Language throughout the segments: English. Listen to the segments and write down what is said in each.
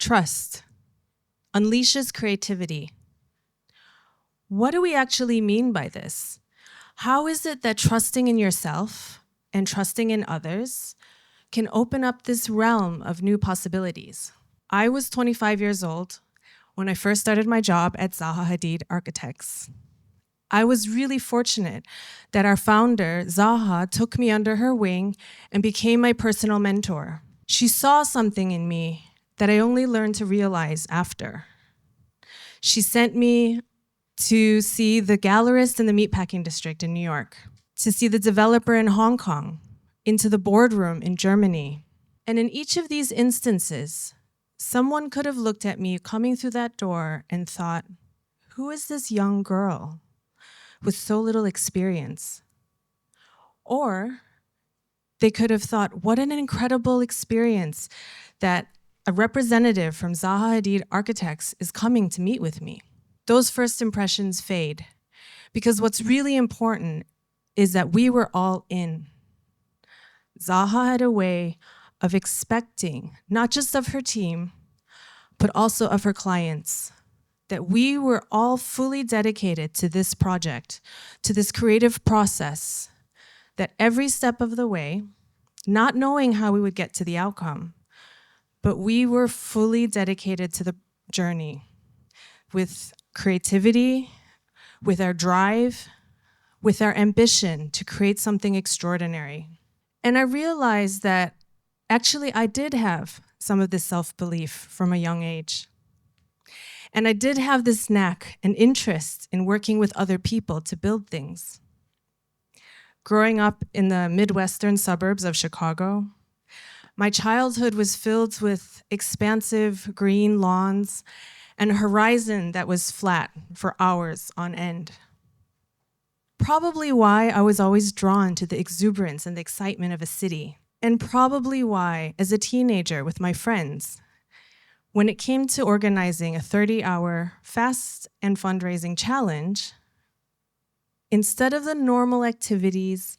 Trust unleashes creativity. What do we actually mean by this? How is it that trusting in yourself and trusting in others can open up this realm of new possibilities? I was 25 years old when I first started my job at Zaha Hadid Architects. I was really fortunate that our founder, Zaha, took me under her wing and became my personal mentor. She saw something in me that I only learned to realize after. She sent me to see the gallerist in the meatpacking district in New York, to see the developer in Hong Kong, into the boardroom in Germany. And in each of these instances, someone could have looked at me coming through that door and thought, who is this young girl with so little experience? Or they could have thought, what an incredible experience that a representative from Zaha Hadid Architects is coming to meet with me. Those first impressions fade, because what's really important is that we were all in. Zaha had a way of expecting, not just of her team, but also of her clients, that we were all fully dedicated to this project, to this creative process, that every step of the way, not knowing how we would get to the outcome, but we were fully dedicated to the journey with creativity, with our drive, with our ambition to create something extraordinary. And I realized that actually I did have some of this self-belief from a young age. And I did have this knack and interest in working with other people to build things. Growing up in the Midwestern suburbs of Chicago, my childhood was filled with expansive green lawns and a horizon that was flat for hours on end. Probably why I was always drawn to the exuberance and the excitement of a city, and probably why, as a teenager with my friends, when it came to organizing a 30-hour fast and fundraising challenge, instead of the normal activities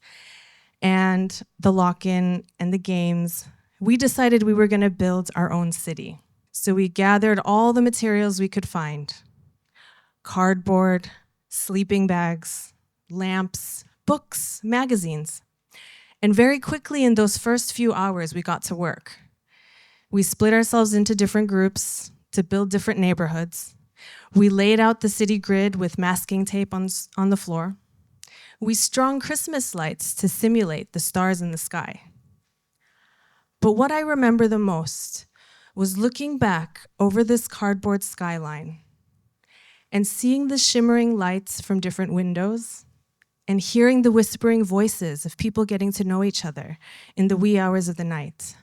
and the lock-in and the games, we decided we were going to build our own city. So we gathered all the materials we could find: cardboard, sleeping bags, lamps, books, magazines. And very quickly in those first few hours, we got to work. We split ourselves into different groups to build different neighborhoods. We laid out the city grid with masking tape on the floor. We strung Christmas lights to simulate the stars in the sky. But what I remember the most was looking back over this cardboard skyline and seeing the shimmering lights from different windows and hearing the whispering voices of people getting to know each other in the wee hours of the night.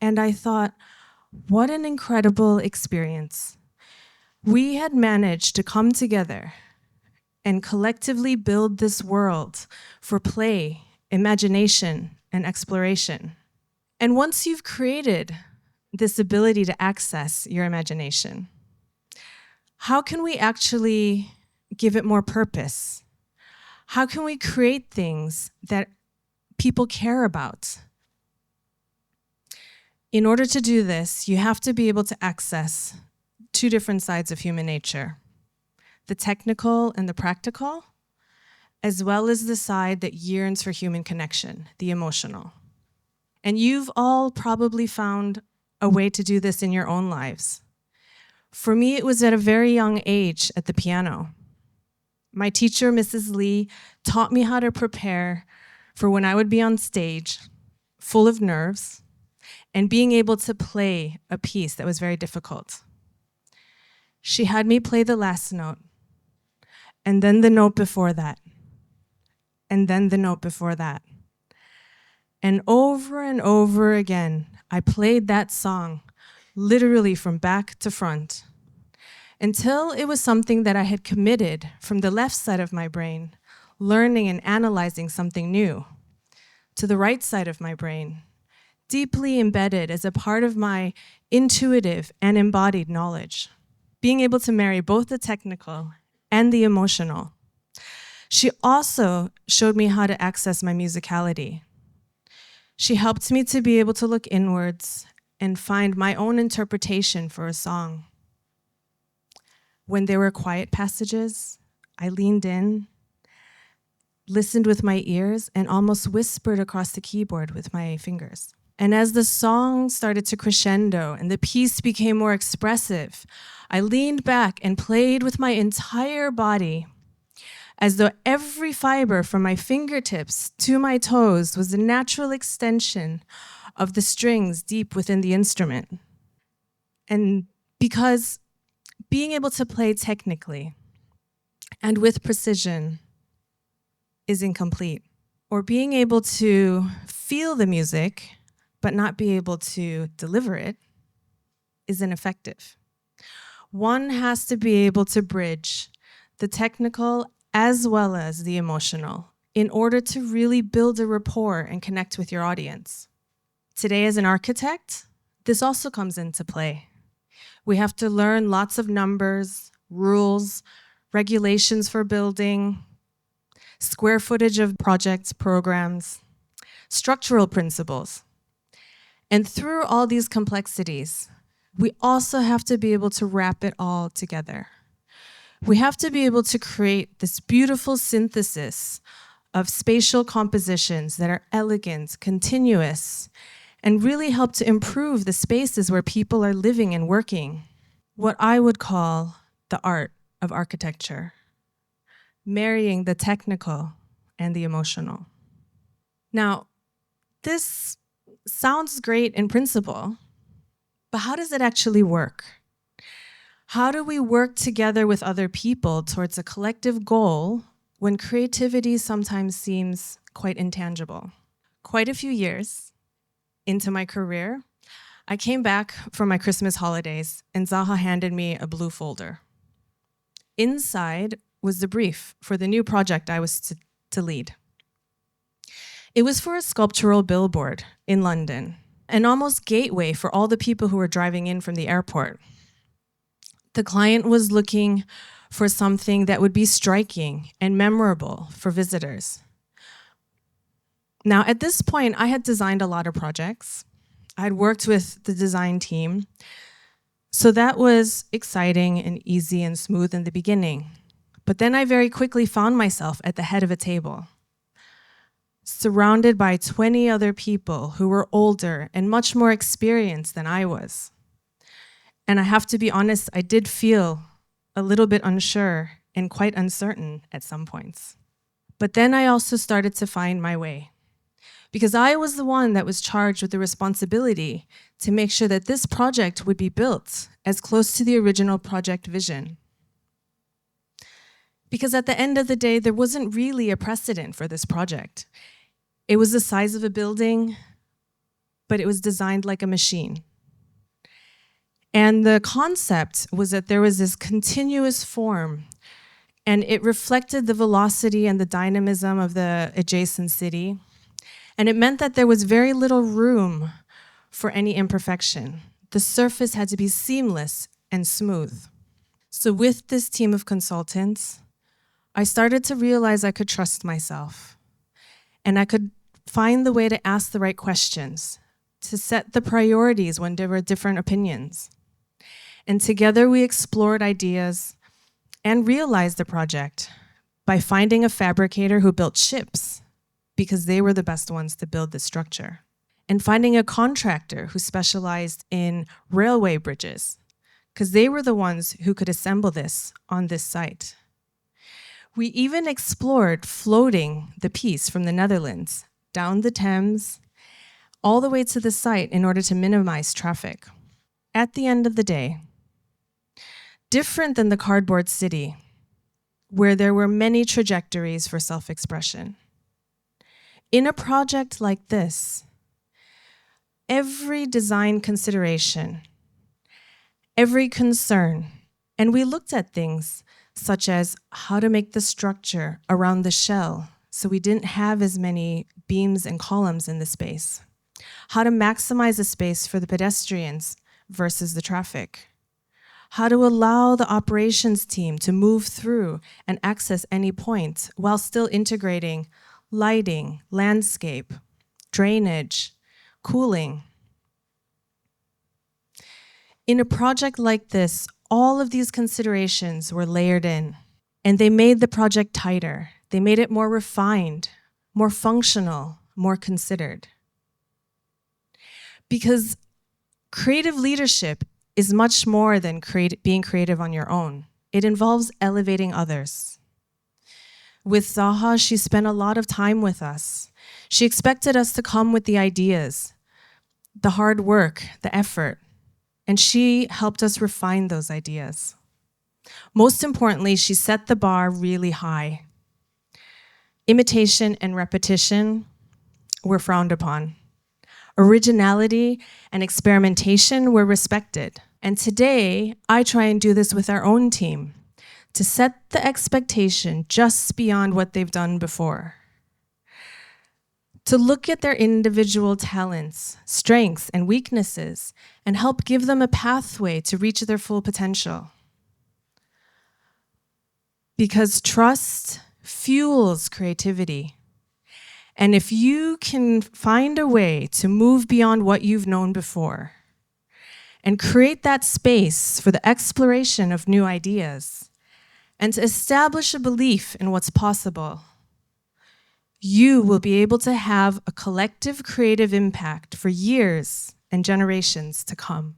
And I thought, what an incredible experience. We had managed to come together and collectively build this world for play, imagination, and exploration. And once you've created this ability to access your imagination, how can we actually give it more purpose? How can we create things that people care about? In order to do this, you have to be able to access two different sides of human nature: the technical and the practical, as well as the side that yearns for human connection, the emotional. And you've all probably found a way to do this in your own lives. For me, it was at a very young age at the piano. My teacher, Mrs. Lee, taught me how to prepare for when I would be on stage, full of nerves, and being able to play a piece that was very difficult. She had me play the last note, and then the note before that, and then the note before that. And over again, I played that song, literally from back to front, until it was something that I had committed from the left side of my brain, learning and analyzing something new, to the right side of my brain, deeply embedded as a part of my intuitive and embodied knowledge, being able to marry both the technical and the emotional. She also showed me how to access my musicality. She helped me to be able to look inwards and find my own interpretation for a song. When there were quiet passages, I leaned in, listened with my ears, and almost whispered across the keyboard with my fingers. And as the song started to crescendo and the piece became more expressive, I leaned back and played with my entire body, as though every fiber from my fingertips to my toes was a natural extension of the strings deep within the instrument. And because being able to play technically and with precision is incomplete, or being able to feel the music but not be able to deliver it is ineffective. One has to be able to bridge the technical as well as the emotional in order to really build a rapport and connect with your audience. Today, as an architect, this also comes into play. We have to learn lots of numbers, rules, regulations for building, square footage of projects, programs, structural principles. And through all these complexities, we also have to be able to wrap it all together. We have to be able to create this beautiful synthesis of spatial compositions that are elegant, continuous, and really help to improve the spaces where people are living and working. What I would call the art of architecture, marrying the technical and the emotional. Now, this sounds great in principle, but how does it actually work? How do we work together with other people towards a collective goal when creativity sometimes seems quite intangible? Quite a few years into my career, I came back from my Christmas holidays and Zaha handed me a blue folder. Inside was the brief for the new project I was to lead. It was for a sculptural billboard in London, an almost gateway for all the people who were driving in from the airport. The client was looking for something that would be striking and memorable for visitors. Now, at this point, I had designed a lot of projects. I had worked with the design team. So that was exciting and easy and smooth in the beginning. But then I very quickly found myself at the head of a table, surrounded by 20 other people who were older and much more experienced than I was. And I have to be honest, I did feel a little bit unsure and quite uncertain at some points. But then I also started to find my way, because I was the one that was charged with the responsibility to make sure that this project would be built as close to the original project vision. Because at the end of the day, there wasn't really a precedent for this project. It was the size of a building, but it was designed like a machine. And the concept was that there was this continuous form, and it reflected the velocity and the dynamism of the adjacent city. And it meant that there was very little room for any imperfection. The surface had to be seamless and smooth. So with this team of consultants, I started to realize I could trust myself, and I could find the way to ask the right questions, to set the priorities when there were different opinions. And together we explored ideas and realized the project by finding a fabricator who built ships, because they were the best ones to build this structure, and finding a contractor who specialized in railway bridges, because they were the ones who could assemble this on this site. We even explored floating the piece from the Netherlands down the Thames, all the way to the site in order to minimize traffic. At the end of the day, different than the cardboard city, where there were many trajectories for self-expression, in a project like this, every design consideration, every concern, and we looked at things such as how to make the structure around the shell so we didn't have as many beams and columns in the space, how to maximize the space for the pedestrians versus the traffic, how to allow the operations team to move through and access any point while still integrating lighting, landscape, drainage, cooling. In a project like this, all of these considerations were layered in, and they made the project tighter. They made it more refined, more functional, more considered. Because creative leadership is much more than being creative on your own. It involves elevating others. With Zaha, she spent a lot of time with us. She expected us to come with the ideas, the hard work, the effort, and she helped us refine those ideas. Most importantly, she set the bar really high. Imitation and repetition were frowned upon. Originality and experimentation were respected. And today, I try and do this with our own team, to set the expectation just beyond what they've done before. To look at their individual talents, strengths, and weaknesses, and help give them a pathway to reach their full potential. Because trust fuels creativity. And if you can find a way to move beyond what you've known before and create that space for the exploration of new ideas and to establish a belief in what's possible, you will be able to have a collective creative impact for years and generations to come.